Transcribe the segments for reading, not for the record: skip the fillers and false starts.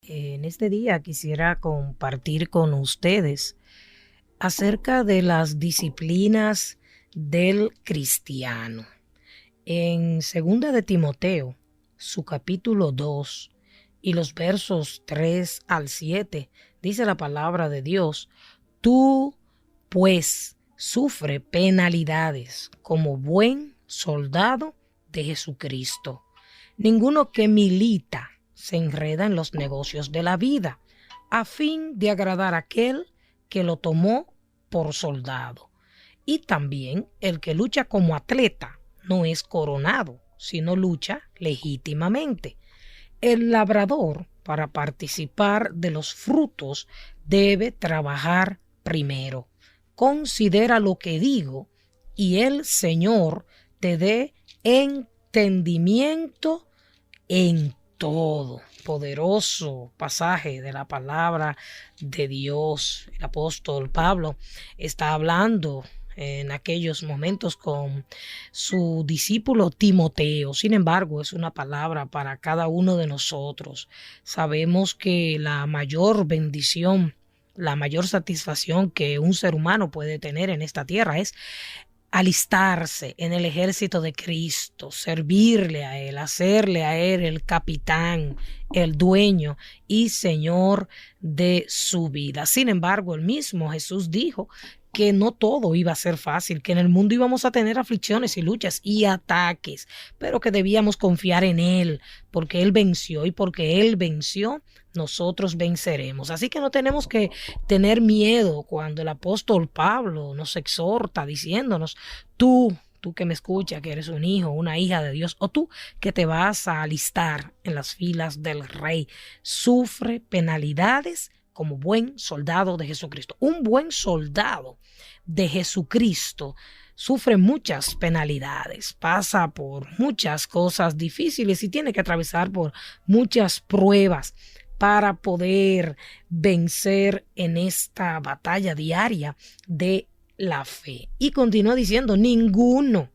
En este día quisiera compartir con ustedes acerca de las disciplinas del cristiano. En segunda de Timoteo, su capítulo 2 y los versos 3 al 7, dice la palabra de Dios: tú, pues, sufre penalidades como buen soldado de Jesucristo. Ninguno que milita se enreda en los negocios de la vida, a fin de agradar a aquel que lo tomó por soldado. Y también el que lucha como atleta no es coronado, sino lucha legítimamente. El labrador, para participar de los frutos, debe trabajar primero. Considera lo que digo, y el Señor te dé entendimiento en todo. Poderoso pasaje de la palabra de Dios. El apóstol Pablo está hablando en aquellos momentos con su discípulo Timoteo. Sin embargo, es una palabra para cada uno de nosotros. Sabemos que la mayor bendición, la mayor satisfacción que un ser humano puede tener en esta tierra es alistarse en el ejército de Cristo, servirle a Él, hacerle a Él el capitán, el dueño y Señor de su vida. Sin embargo, el mismo Jesús dijo que no todo iba a ser fácil, que en el mundo íbamos a tener aflicciones y luchas y ataques, pero que debíamos confiar en Él, porque Él venció, y porque Él venció, nosotros venceremos. Así que no tenemos que tener miedo cuando el apóstol Pablo nos exhorta diciéndonos: tú que me escuchas, que eres un hijo, una hija de Dios, o tú que te vas a alistar en las filas del Rey, sufre penalidades como buen soldado de Jesucristo. Un buen soldado de Jesucristo sufre muchas penalidades, pasa por muchas cosas difíciles y tiene que atravesar por muchas pruebas para poder vencer en esta batalla diaria de la fe. Y continúa diciendo: ninguno,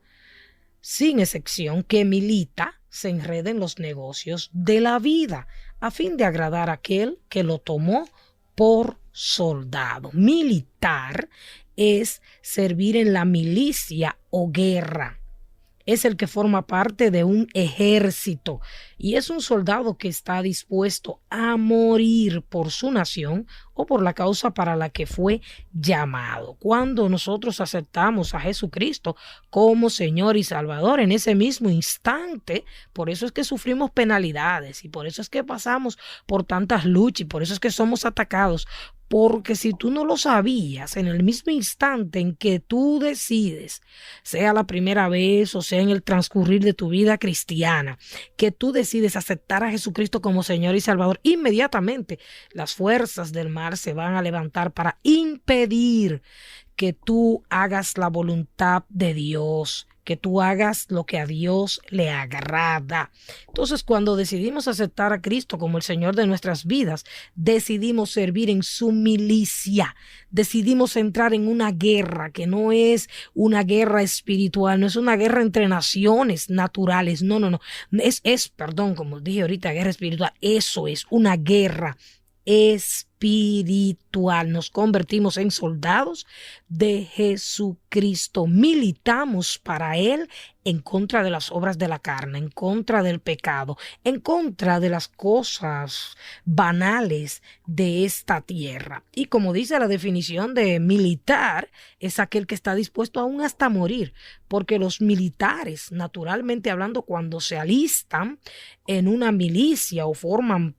sin excepción, que milita se enreda en los negocios de la vida, a fin de agradar a aquel que lo tomó por soldado. Militar es servir en la milicia o guerra. Es el que forma parte de un ejército y es un soldado que está dispuesto a morir por su nación o por la causa para la que fue llamado. Cuando nosotros aceptamos a Jesucristo como Señor y Salvador, en ese mismo instante, por eso es que sufrimos penalidades y por eso es que pasamos por tantas luchas y por eso es que somos atacados. Porque si tú no lo sabías, en el mismo instante en que tú decides, sea la primera vez o sea en el transcurrir de tu vida cristiana, que tú decides aceptar a Jesucristo como Señor y Salvador, inmediatamente las fuerzas del mal se van a levantar para impedir que tú hagas la voluntad de Dios, que tú hagas lo que a Dios le agrada. Entonces, cuando decidimos aceptar a Cristo como el Señor de nuestras vidas, decidimos servir en su milicia, decidimos entrar en una guerra que no es una guerra espiritual, no es una guerra entre naciones naturales, no, perdón, como dije ahorita, guerra espiritual, eso es una guerra espiritual. Nos convertimos en soldados de Jesucristo, militamos para Él en contra de las obras de la carne, en contra del pecado, en contra de las cosas banales de esta tierra. Y como dice la definición de militar, es aquel que está dispuesto aún hasta morir, porque los militares, naturalmente hablando, cuando se alistan en una milicia o forman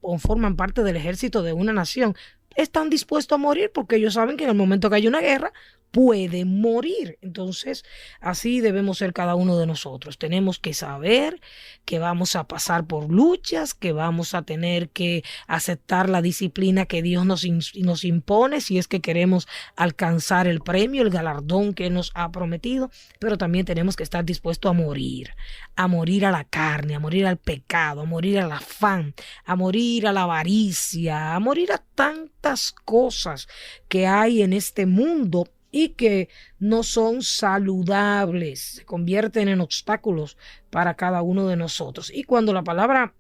parte del ejército de una nación, están dispuestos a morir porque ellos saben que en el momento que hay una guerra pueden morir. Entonces, así debemos ser cada uno de nosotros. Tenemos que saber que vamos a pasar por luchas, que vamos a tener que aceptar la disciplina que Dios nos impone si es que queremos alcanzar el premio, el galardón que nos ha prometido, pero también tenemos que estar dispuestos a morir a la carne, a morir al pecado, a morir al afán, a morir a la avaricia, a morir a tantas cosas que hay en este mundo y que no son saludables, se convierten en obstáculos para cada uno de nosotros. Y cuando la palabra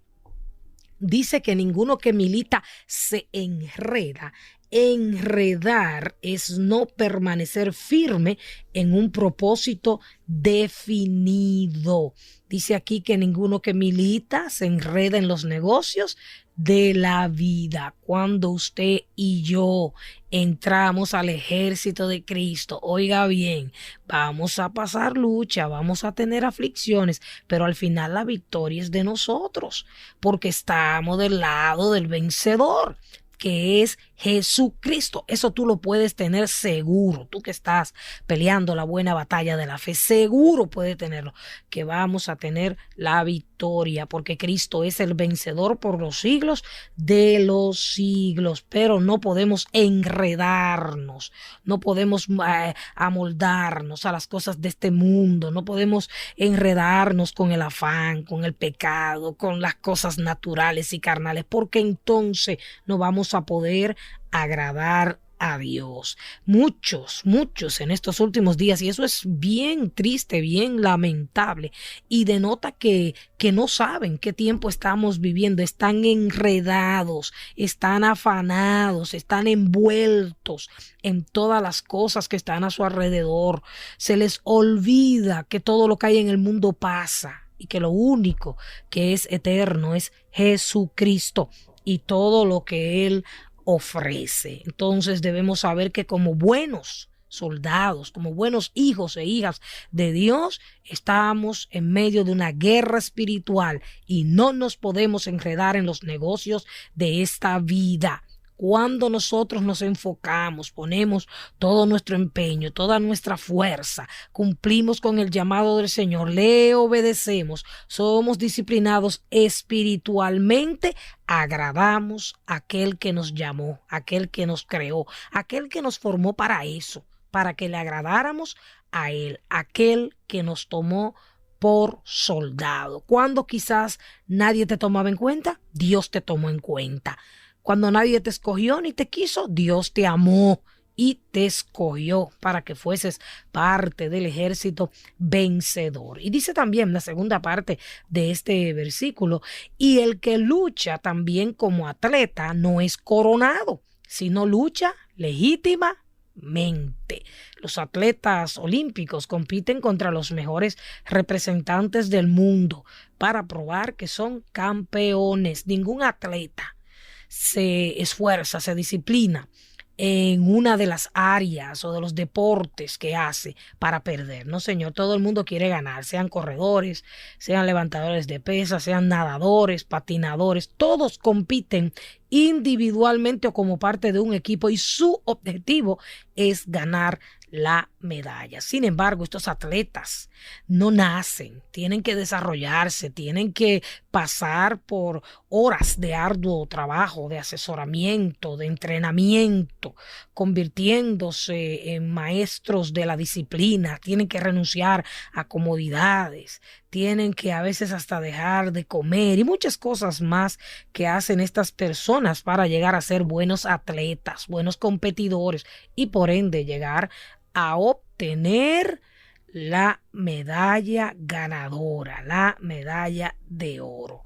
dice que ninguno que milita se enreda. Enredar es no permanecer firme en un propósito definido. Dice aquí que ninguno que milita se enreda en los negocios de la vida. Cuando usted y yo entramos al ejército de Cristo, oiga bien, vamos a pasar lucha, vamos a tener aflicciones, pero al final la victoria es de nosotros, porque estamos del lado del vencedor, que es Jesucristo. Eso tú lo puedes tener seguro. Tú que estás peleando la buena batalla de la fe, seguro puedes tenerlo, que vamos a tener la victoria, porque Cristo es el vencedor por los siglos de los siglos. Pero no podemos enredarnos, no podemos amoldarnos a las cosas de este mundo, no podemos enredarnos con el afán, con el pecado, con las cosas naturales y carnales, porque entonces no vamos a poder agradar a Dios. Muchos en estos últimos días, y eso es bien triste, bien lamentable, y denota que no saben qué tiempo estamos viviendo. Están enredados, están afanados, están envueltos en todas las cosas que están a su alrededor. Se les olvida que todo lo que hay en el mundo pasa y que lo único que es eterno es Jesucristo y todo lo que Él ofrece. Entonces debemos saber que como buenos soldados, como buenos hijos e hijas de Dios, estamos en medio de una guerra espiritual y no nos podemos enredar en los negocios de esta vida. Cuando nosotros nos enfocamos, ponemos todo nuestro empeño, toda nuestra fuerza, cumplimos con el llamado del Señor, le obedecemos, somos disciplinados espiritualmente, agradamos a aquel que nos llamó, aquel que nos creó, aquel que nos formó para eso, para que le agradáramos a Él, aquel que nos tomó por soldado. Cuando quizás nadie te tomaba en cuenta, Dios te tomó en cuenta. Cuando nadie te escogió ni te quiso, Dios te amó y te escogió para que fueses parte del ejército vencedor. Y dice también la segunda parte de este versículo, y el que lucha también como atleta no es coronado, sino lucha legítimamente. Los atletas olímpicos compiten contra los mejores representantes del mundo para probar que son campeones. Ningún atleta se esfuerza, se disciplina en una de las áreas o de los deportes que hace para perder. No, señor, todo el mundo quiere ganar, sean corredores, sean levantadores de pesas, sean nadadores, patinadores, todos compiten individualmente o como parte de un equipo y su objetivo es ganar la medalla. Sin embargo, estos atletas no nacen, tienen que desarrollarse, tienen que pasar por horas de arduo trabajo, de asesoramiento, de entrenamiento, convirtiéndose en maestros de la disciplina, tienen que renunciar a comodidades, tienen que a veces hasta dejar de comer y muchas cosas más que hacen estas personas para llegar a ser buenos atletas, buenos competidores y por ende llegar a obtener la medalla ganadora, la medalla de oro.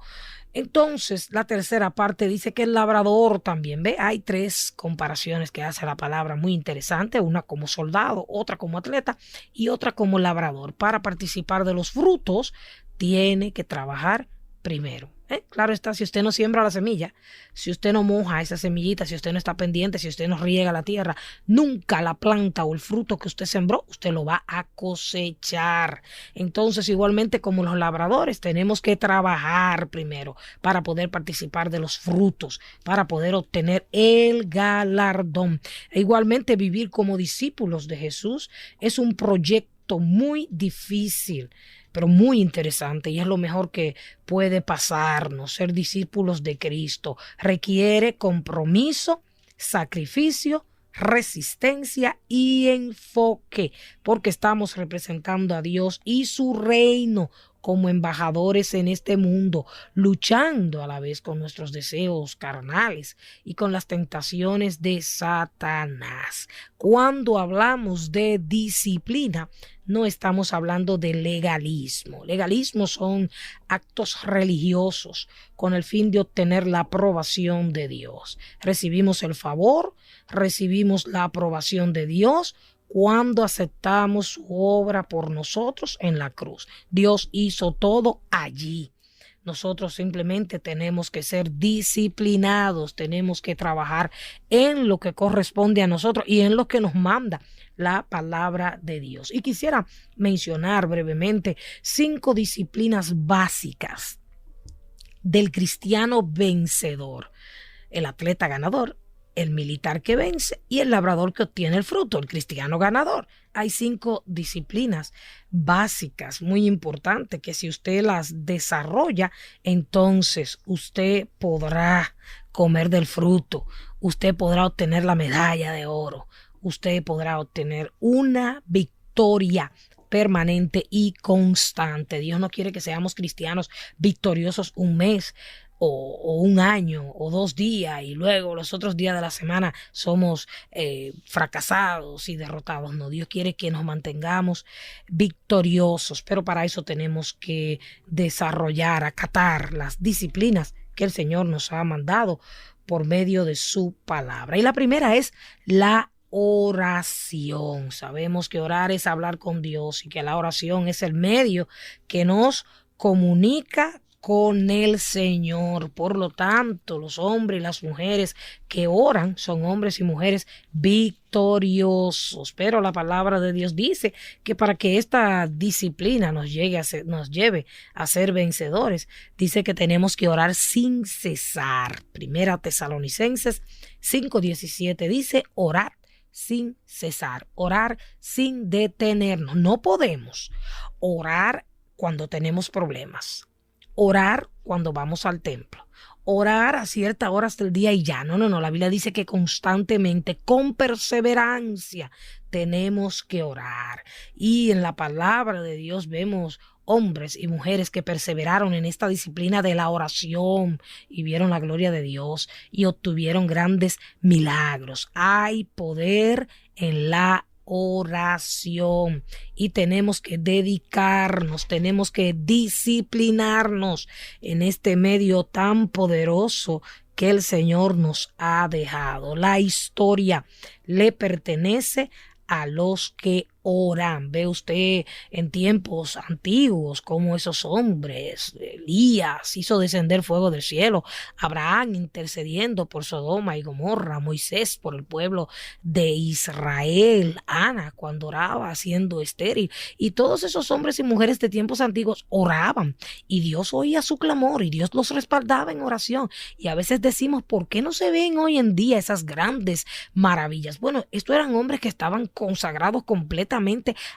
Entonces, la tercera parte dice que el labrador también, ve, hay tres comparaciones que hace la palabra muy interesante, una como soldado, otra como atleta y otra como labrador. Para participar de los frutos, tiene que trabajar primero. Claro está, si usted no siembra la semilla, si usted no moja esa semillita, si usted no está pendiente, si usted no riega la tierra, nunca la planta o el fruto que usted sembró, usted lo va a cosechar. Entonces, igualmente como los labradores, tenemos que trabajar primero para poder participar de los frutos, para poder obtener el galardón. E igualmente vivir como discípulos de Jesús es un proyecto muy difícil, pero muy interesante y es lo mejor que puede pasarnos. Ser discípulos de Cristo requiere compromiso, sacrificio, resistencia y enfoque, porque estamos representando a Dios y su reino como embajadores en este mundo, luchando a la vez con nuestros deseos carnales y con las tentaciones de Satanás. Cuando hablamos de disciplina, no estamos hablando de legalismo. Legalismo son actos religiosos con el fin de obtener la aprobación de Dios. Recibimos el favor, recibimos la aprobación de Dios cuando aceptamos su obra por nosotros en la cruz. Dios hizo todo allí. Nosotros simplemente tenemos que ser disciplinados, tenemos que trabajar en lo que corresponde a nosotros y en lo que nos manda la palabra de Dios. Y quisiera mencionar brevemente 5 disciplinas básicas del cristiano vencedor: el atleta ganador, el militar que vence y el labrador que obtiene el fruto, el cristiano ganador. Hay 5 disciplinas básicas muy importantes que si usted las desarrolla, entonces usted podrá comer del fruto, usted podrá obtener la medalla de oro, usted podrá obtener una victoria permanente y constante. Dios no quiere que seamos cristianos victoriosos un mes o un año o 2 días y luego los otros días de la semana somos fracasados y derrotados. No, Dios quiere que nos mantengamos victoriosos, pero para eso tenemos que desarrollar, acatar las disciplinas que el Señor nos ha mandado por medio de su palabra. Y la primera es la oración. Sabemos que orar es hablar con Dios y que la oración es el medio que nos comunica con el Señor. Por lo tanto, los hombres y las mujeres que oran son hombres y mujeres victoriosos. Pero la palabra de Dios dice que para que esta disciplina nos lleve a ser vencedores, dice que tenemos que orar sin cesar. Primera Tesalonicenses 5:17 dice: orar sin cesar, orar sin detenernos. No podemos orar cuando tenemos problemas, orar cuando vamos al templo, orar a ciertas horas del día y ya. No. La Biblia dice que constantemente, con perseverancia, tenemos que orar. Y en la palabra de Dios vemos hombres y mujeres que perseveraron en esta disciplina de la oración y vieron la gloria de Dios y obtuvieron grandes milagros. Hay poder en la oración y tenemos que dedicarnos, tenemos que disciplinarnos en este medio tan poderoso que el Señor nos ha dejado. La historia le pertenece a los que oran. Ve usted en tiempos antiguos como esos hombres, Elías hizo descender fuego del cielo, Abraham intercediendo por Sodoma y Gomorra, Moisés por el pueblo de Israel, Ana cuando oraba siendo estéril, y todos esos hombres y mujeres de tiempos antiguos oraban y Dios oía su clamor y Dios los respaldaba en oración. Y a veces decimos, ¿por qué no se ven hoy en día esas grandes maravillas? Bueno, estos eran hombres que estaban consagrados completamente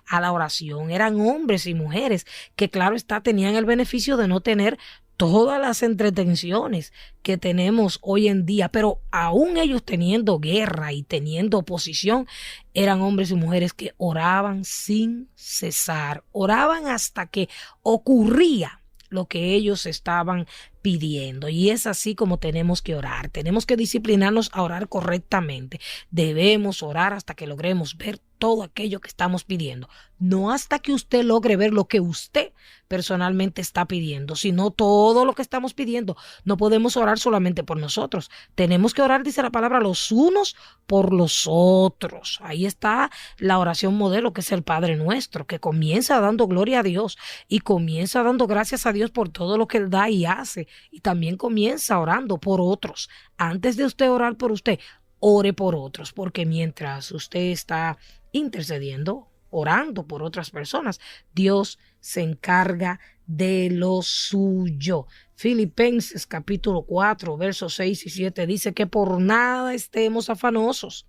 a la oración. Eran hombres y mujeres que, claro está, tenían el beneficio de no tener todas las entretenciones que tenemos hoy en día, pero aún ellos teniendo guerra y teniendo oposición, eran hombres y mujeres que oraban sin cesar, oraban hasta que ocurría lo que ellos estaban pidiendo. Y es así como tenemos que orar. Tenemos que disciplinarnos a orar correctamente. Debemos orar hasta que logremos ver todo aquello que estamos pidiendo. No hasta que usted logre ver lo que usted personalmente está pidiendo, sino todo lo que estamos pidiendo. No podemos orar solamente por nosotros. Tenemos que orar, dice la palabra, los unos por los otros. Ahí está la oración modelo, que es el Padre Nuestro, que comienza dando gloria a Dios y comienza dando gracias a Dios por todo lo que Él da y hace. Y también comienza orando por otros. Antes de usted orar por usted, ore por otros, porque mientras usted está intercediendo, orando por otras personas, Dios se encarga de lo suyo. Filipenses capítulo 4, versos 6 y 7 dice que por nada estemos afanosos,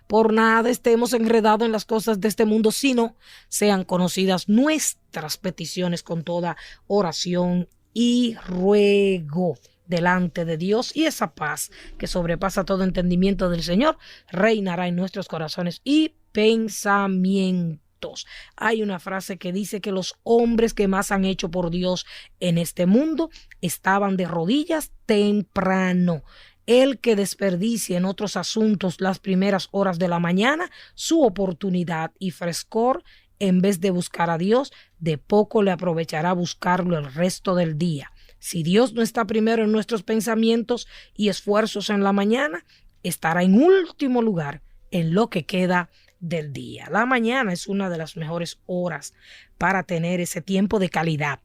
por nada estemos enredados en las cosas de este mundo, sino sean conocidas nuestras peticiones con toda oración y ruego delante de Dios, y esa paz que sobrepasa todo entendimiento del Señor reinará en nuestros corazones y pensamientos. perfectos. Hay una frase que dice que los hombres que más han hecho por Dios en este mundo estaban de rodillas temprano. El que desperdicie en otros asuntos las primeras horas de la mañana, su oportunidad y frescor, en vez de buscar a Dios, de poco le aprovechará buscarlo el resto del día. Si Dios no está primero en nuestros pensamientos y esfuerzos en la mañana, estará en último lugar en lo que queda del día. La mañana es una de las mejores horas para tener ese tiempo de calidad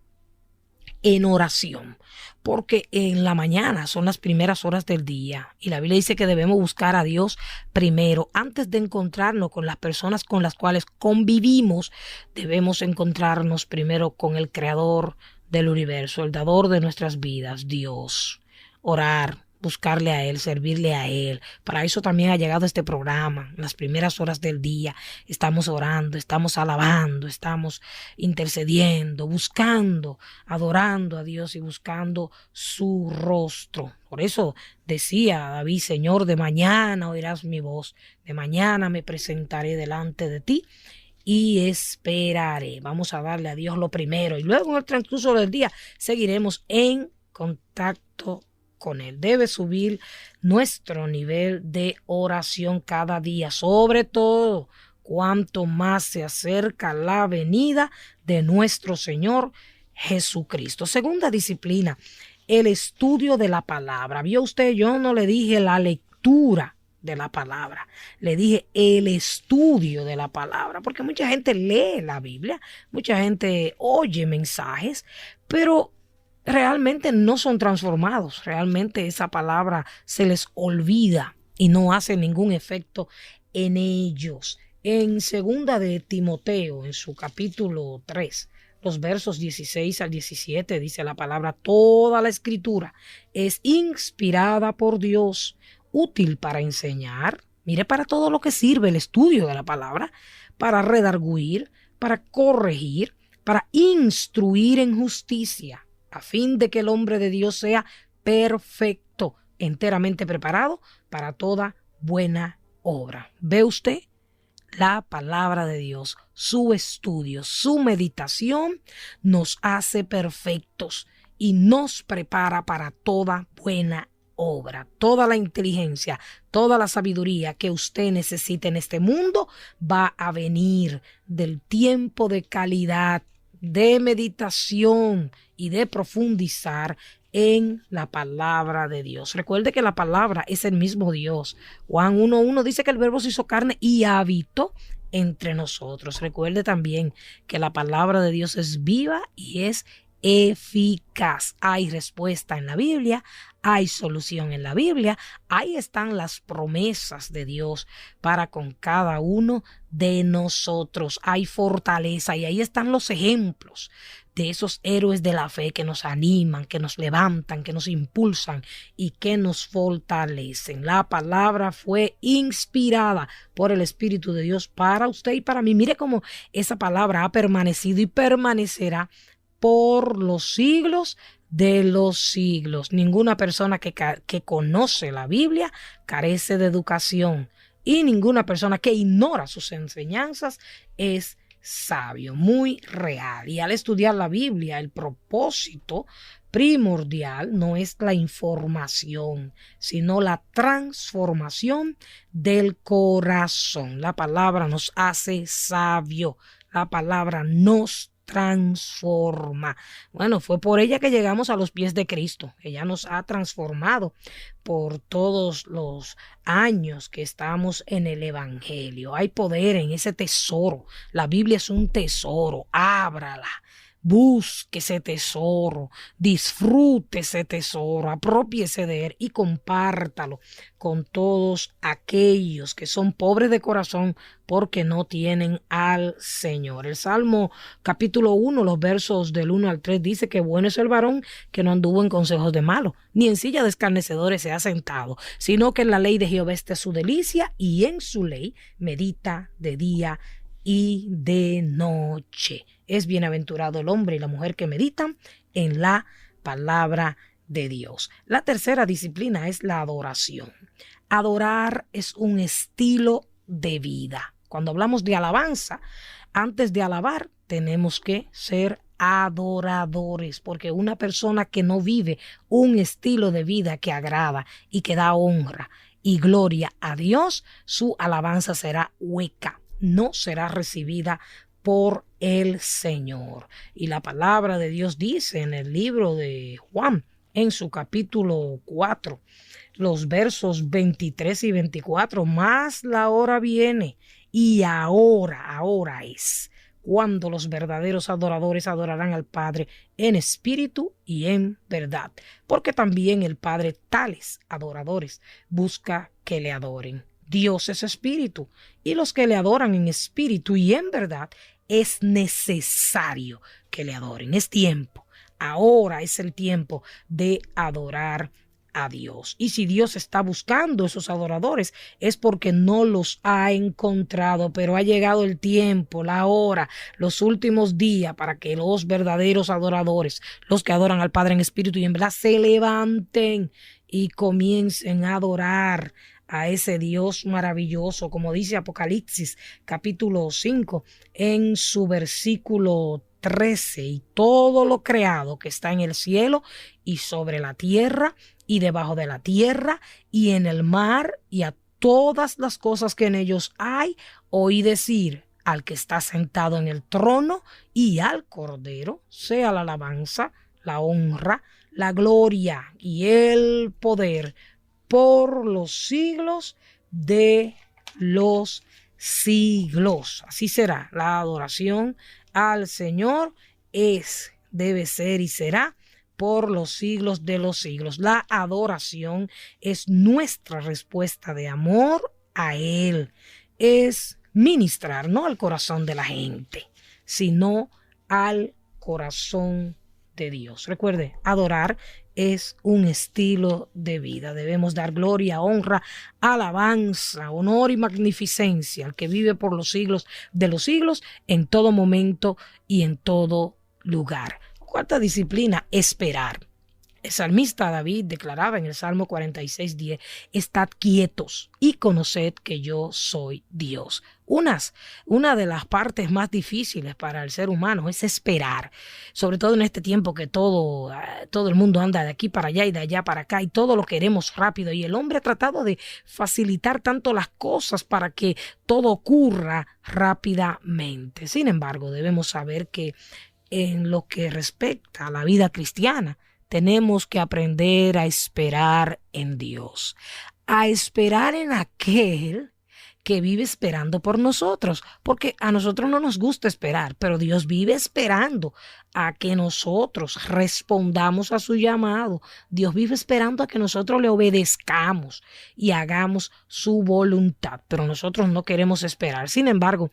en oración, porque en la mañana son las primeras horas del día y la Biblia dice que debemos buscar a Dios primero. Antes de encontrarnos con las personas con las cuales convivimos, debemos encontrarnos primero con el Creador del universo, el dador de nuestras vidas, Dios. Orar, buscarle a Él, servirle a Él. Para eso también ha llegado este programa. En las primeras horas del día estamos orando, estamos alabando, estamos intercediendo, buscando, adorando a Dios y buscando su rostro. Por eso decía David: Señor, de mañana oirás mi voz, de mañana me presentaré delante de ti y esperaré. Vamos a darle a Dios lo primero y luego en el transcurso del día seguiremos en contacto con Él. Debe subir nuestro nivel de oración cada día, sobre todo cuanto más se acerca la venida de nuestro Señor Jesucristo. Segunda disciplina, el estudio de la palabra. ¿Vio usted? Yo no le dije la lectura de la palabra, le dije el estudio de la palabra, porque mucha gente lee la Biblia, mucha gente oye mensajes, pero realmente no son transformados. Realmente esa palabra se les olvida y no hace ningún efecto en ellos. En segunda de Timoteo, en su capítulo 3, los versos 16 al 17, dice la palabra: toda la escritura es inspirada por Dios, útil para enseñar. Mire, para todo lo que sirve el estudio de la palabra: para redarguir, para corregir, para instruir en justicia, a fin de que el hombre de Dios sea perfecto, enteramente preparado para toda buena obra. ¿Ve usted? La palabra de Dios, su estudio, su meditación nos hace perfectos y nos prepara para toda buena obra. Toda la inteligencia, toda la sabiduría que usted necesite en este mundo va a venir del tiempo de calidad, de meditación y de profundizar en la palabra de Dios. Recuerde que la palabra es el mismo Dios. Juan 1:1 dice que el verbo se hizo carne y habitó entre nosotros. Recuerde también que la palabra de Dios es viva y es eficaz. Hay respuesta en la Biblia, hay solución en la Biblia, ahí están las promesas de Dios para con cada uno de nosotros. Hay fortaleza y ahí están los ejemplos de esos héroes de la fe que nos animan, que nos levantan, que nos impulsan y que nos fortalecen. La palabra fue inspirada por el Espíritu de Dios para usted y para mí. Mire cómo esa palabra ha permanecido y permanecerá por los siglos de los siglos. Ninguna persona que conoce la Biblia carece de educación y ninguna persona que ignora sus enseñanzas es sabio, muy real. Y al estudiar la Biblia, el propósito primordial no es la información, sino la transformación del corazón. La palabra nos hace sabio, la palabra nos transforma. Bueno, fue por ella que llegamos a los pies de Cristo. Ella nos ha transformado por todos los años que estamos en el Evangelio. Hay poder en ese tesoro. La Biblia es un tesoro. Ábrala. Busque ese tesoro, disfrute ese tesoro, apropiese de él y compártalo con todos aquellos que son pobres de corazón porque no tienen al Señor. El Salmo capítulo 1, los versos del 1 al 3 dice que bueno es el varón que no anduvo en consejos de malos, ni en silla de escarnecedores se ha sentado, sino que en la ley de Jehová está su delicia y en su ley medita de día y de noche. Es bienaventurado el hombre y la mujer que meditan en la palabra de Dios. La tercera disciplina es la adoración. Adorar es un estilo de vida. Cuando hablamos de alabanza, Antes de alabar, tenemos que ser adoradores, porque una persona que no vive un estilo de vida que agrada y que da honra y gloria a Dios, su alabanza será hueca, no será recibida por el Señor. Y la palabra de Dios dice en el libro de Juan, en su capítulo 4, los versos 23 y 24, más la hora viene y ahora es cuando los verdaderos adoradores adorarán al Padre en espíritu y en verdad, porque también el Padre tales adoradores busca que le adoren. Dios es espíritu, y los que le adoran en espíritu y en verdad es necesario que le adoren. Es tiempo. Ahora es el tiempo de adorar a Dios. Y si Dios está buscando esos adoradores, es porque no los ha encontrado, pero ha llegado el tiempo, la hora, los últimos días para que los verdaderos adoradores, los que adoran al Padre en espíritu y en verdad, se levanten y comiencen a adorar a ese Dios maravilloso, como dice Apocalipsis capítulo 5 en su versículo 13, y todo lo creado que está en el cielo y sobre la tierra y debajo de la tierra y en el mar y a todas las cosas que en ellos hay, oí decir al que está sentado en el trono y al Cordero, sea la alabanza, la honra, la gloria y el poder por los siglos de los siglos. Así será la adoración al Señor, debe ser y será por los siglos de los siglos. La adoración es nuestra respuesta de amor a Él. Es ministrar no al corazón de la gente, sino al corazón de Dios. Recuerde, adorar es un estilo de vida. Debemos dar gloria, honra, alabanza, honor y magnificencia al que vive por los siglos de los siglos, en todo momento y en todo lugar. Cuarta disciplina, esperar. El salmista David declaraba en el Salmo 46:10, estad quietos y conoced que yo soy Dios. Una de las partes más difíciles para el ser humano es esperar, sobre todo en este tiempo que todo el mundo anda de aquí para allá y de allá para acá y todo lo queremos rápido, y el hombre ha tratado de facilitar tanto las cosas para que todo ocurra rápidamente. Sin embargo, debemos saber que en lo que respecta a la vida cristiana, tenemos que aprender a esperar en Dios, a esperar en aquel que vive esperando por nosotros, porque a nosotros no nos gusta esperar, pero Dios vive esperando a que nosotros respondamos a su llamado. Dios vive esperando a que nosotros le obedezcamos y hagamos su voluntad, pero nosotros no queremos esperar. Sin embargo,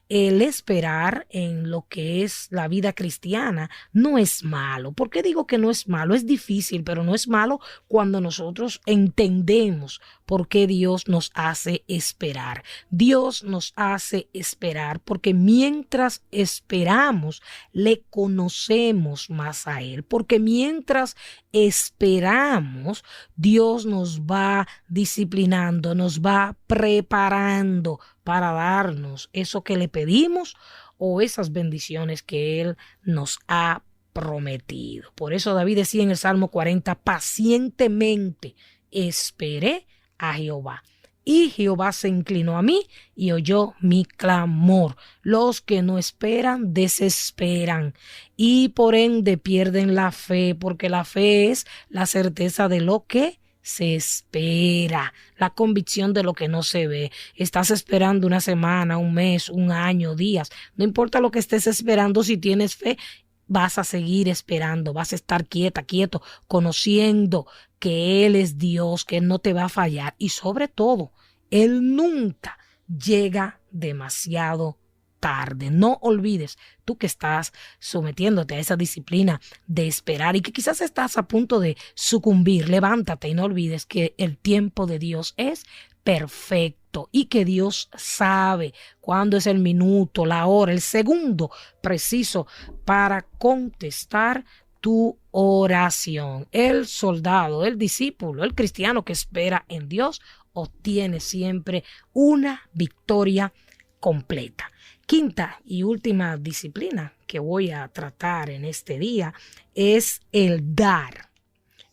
el esperar en lo que es la vida cristiana no es malo. ¿Por qué digo que no es malo? Es difícil, pero no es malo cuando nosotros entendemos por qué Dios nos hace esperar. Dios nos hace esperar porque mientras esperamos, le conocemos más a Él. Porque mientras esperamos, Dios nos va disciplinando, nos va preparando para darnos eso que le pedimos o esas bendiciones que Él nos ha prometido. Por eso David decía en el Salmo 40, pacientemente esperé a Jehová. Y Jehová se inclinó a mí y oyó mi clamor. Los que no esperan desesperan y por ende pierden la fe, porque la fe es la certeza de lo que se espera, la convicción de lo que no se ve. Estás esperando una semana, un mes, un año, días. No importa lo que estés esperando, si tienes fe, vas a seguir esperando, vas a estar quieto, conociendo que Él es Dios, que Él no te va a fallar y sobre todo, Él nunca llega demasiado tarde. No olvides, tú que estás sometiéndote a esa disciplina de esperar y que quizás estás a punto de sucumbir, levántate y no olvides que el tiempo de Dios es perfecto y que Dios sabe cuándo es el minuto, la hora, el segundo preciso para contestar tu oración. El soldado, el discípulo, el cristiano que espera en Dios obtiene siempre una victoria completa. Quinta y última disciplina que voy a tratar en este día es el dar.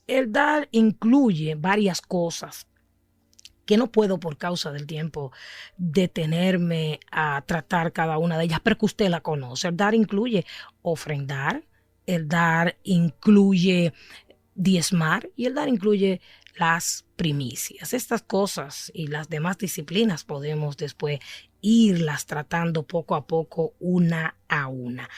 El dar incluye varias cosas que no puedo por causa del tiempo detenerme a tratar cada una de ellas, pero que usted la conoce. El dar incluye ofrendar, el dar incluye diezmar y el dar incluye las primicias. Estas cosas y las demás disciplinas podemos después irlas tratando poco a poco, una a una.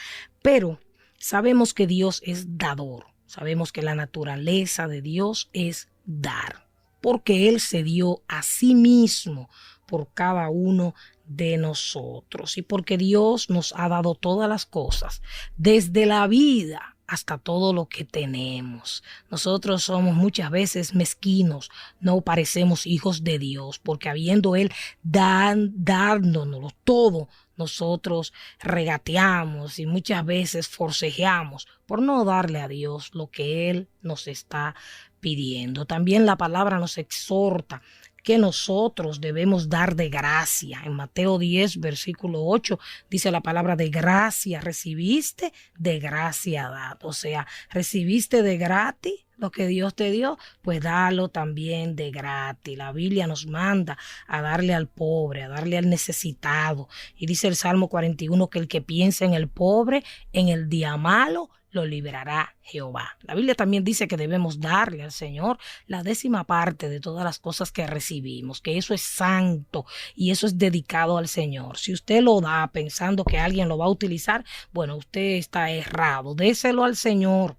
Pero sabemos que Dios es dador. Sabemos que la naturaleza de Dios es dar, porque Él se dio a sí mismo por cada uno de nosotros y porque Dios nos ha dado todas las cosas, desde la vida hasta todo lo que tenemos. Nosotros somos muchas veces mezquinos, no parecemos hijos de Dios, porque habiendo Él dándonos todo, nosotros regateamos y muchas veces forcejeamos por no darle a Dios lo que Él nos está pidiendo. También la palabra nos exhorta que nosotros debemos dar de gracia. En Mateo 10, versículo 8, dice la palabra de gracia, recibiste, de gracia dad. O sea, recibiste de gratis lo que Dios te dio, pues dalo también de gratis. La Biblia nos manda a darle al pobre, a darle al necesitado. Y dice el Salmo 41 que el que piensa en el pobre, en el día malo, lo liberará Jehová. La Biblia también dice que debemos darle al Señor la 10ª parte de todas las cosas que recibimos, que eso es santo y eso es dedicado al Señor. Si usted lo da pensando que alguien lo va a utilizar, bueno, usted está errado. Déselo al Señor.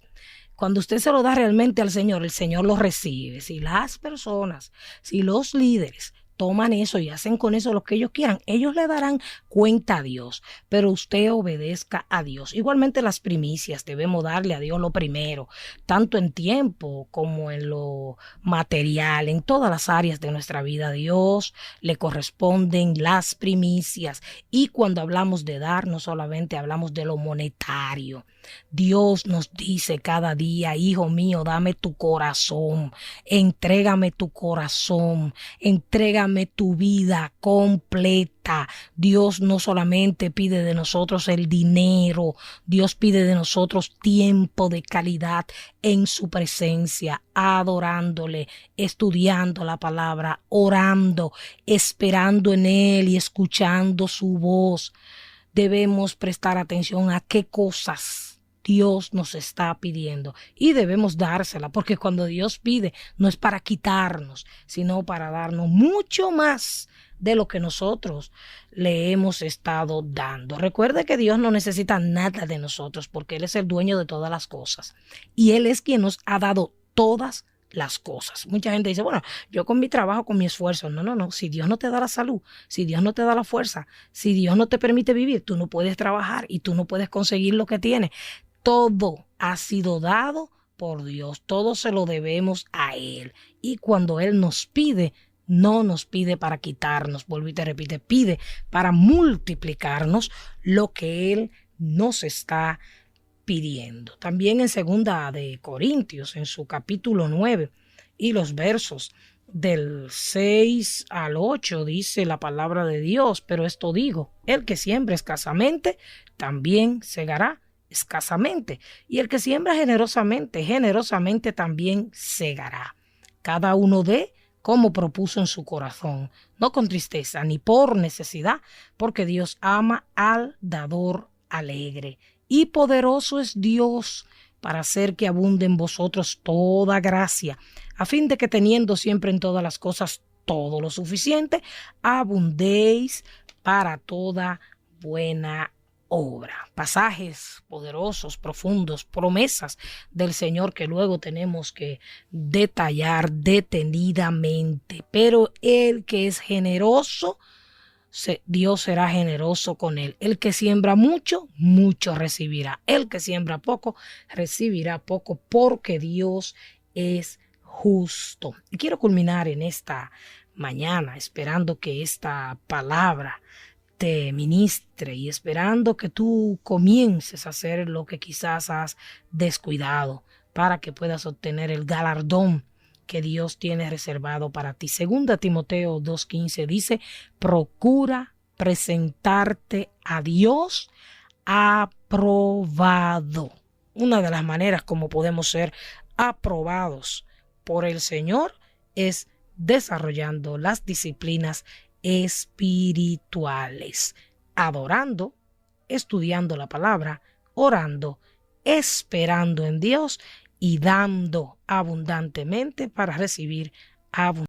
Cuando usted se lo da realmente al Señor, el Señor lo recibe. Si las personas, si los líderes toman eso y hacen con eso lo que ellos quieran, ellos le darán cuenta a Dios, pero usted obedezca a Dios. Igualmente las primicias, debemos darle a Dios lo primero, tanto en tiempo como en lo material, en todas las áreas de nuestra vida. A Dios le corresponden las primicias, y cuando hablamos de dar, no solamente hablamos de lo monetario. Dios nos dice cada día: hijo mío, dame tu corazón, entrégame tu corazón, entrégame tu vida completa. Dios no solamente pide de nosotros el dinero, Dios pide de nosotros tiempo de calidad en su presencia, adorándole, estudiando la palabra, orando, esperando en Él y escuchando su voz. Debemos prestar atención a qué cosas Dios nos está pidiendo y debemos dársela, porque cuando Dios pide no es para quitarnos, sino para darnos mucho más de lo que nosotros le hemos estado dando. Recuerde que Dios no necesita nada de nosotros, porque Él es el dueño de todas las cosas y Él es quien nos ha dado todas las cosas. Mucha gente dice: bueno, yo con mi trabajo, con mi esfuerzo. No. Si Dios no te da la salud, si Dios no te da la fuerza, si Dios no te permite vivir, tú no puedes trabajar y tú no puedes conseguir lo que tienes. Todo ha sido dado por Dios. Todo se lo debemos a Él. Y cuando Él nos pide, no nos pide para quitarnos, vuelvo y te repite, pide para multiplicarnos lo que Él nos está pidiendo. También en 2 Corintios, en su capítulo 9 y los versos del 6 al 8, dice la palabra de Dios: pero esto digo, el que siembra escasamente, también segará escasamente, y el que siembra generosamente, generosamente también segará. Cada uno dé como propuso en su corazón, no con tristeza ni por necesidad, porque Dios ama al dador alegre. Y poderoso es Dios para hacer que abunde en vosotros toda gracia, a fin de que, teniendo siempre en todas las cosas todo lo suficiente, abundéis para toda buena obra. Pasajes poderosos, profundos, promesas del Señor que luego tenemos que detallar detenidamente. Pero el que es generoso, Dios será generoso con él. El que siembra mucho, mucho recibirá. El que siembra poco, recibirá poco, porque Dios es justo. Y quiero culminar en esta mañana esperando que esta palabra te ministre y esperando que tú comiences a hacer lo que quizás has descuidado para que puedas obtener el galardón que Dios tiene reservado para ti. 2 Timoteo 2:15 dice: procura presentarte a Dios aprobado. Una de las maneras como podemos ser aprobados por el Señor es desarrollando las disciplinas espirituales, adorando, estudiando la palabra, orando, esperando en Dios y dando abundantemente para recibir abundancia.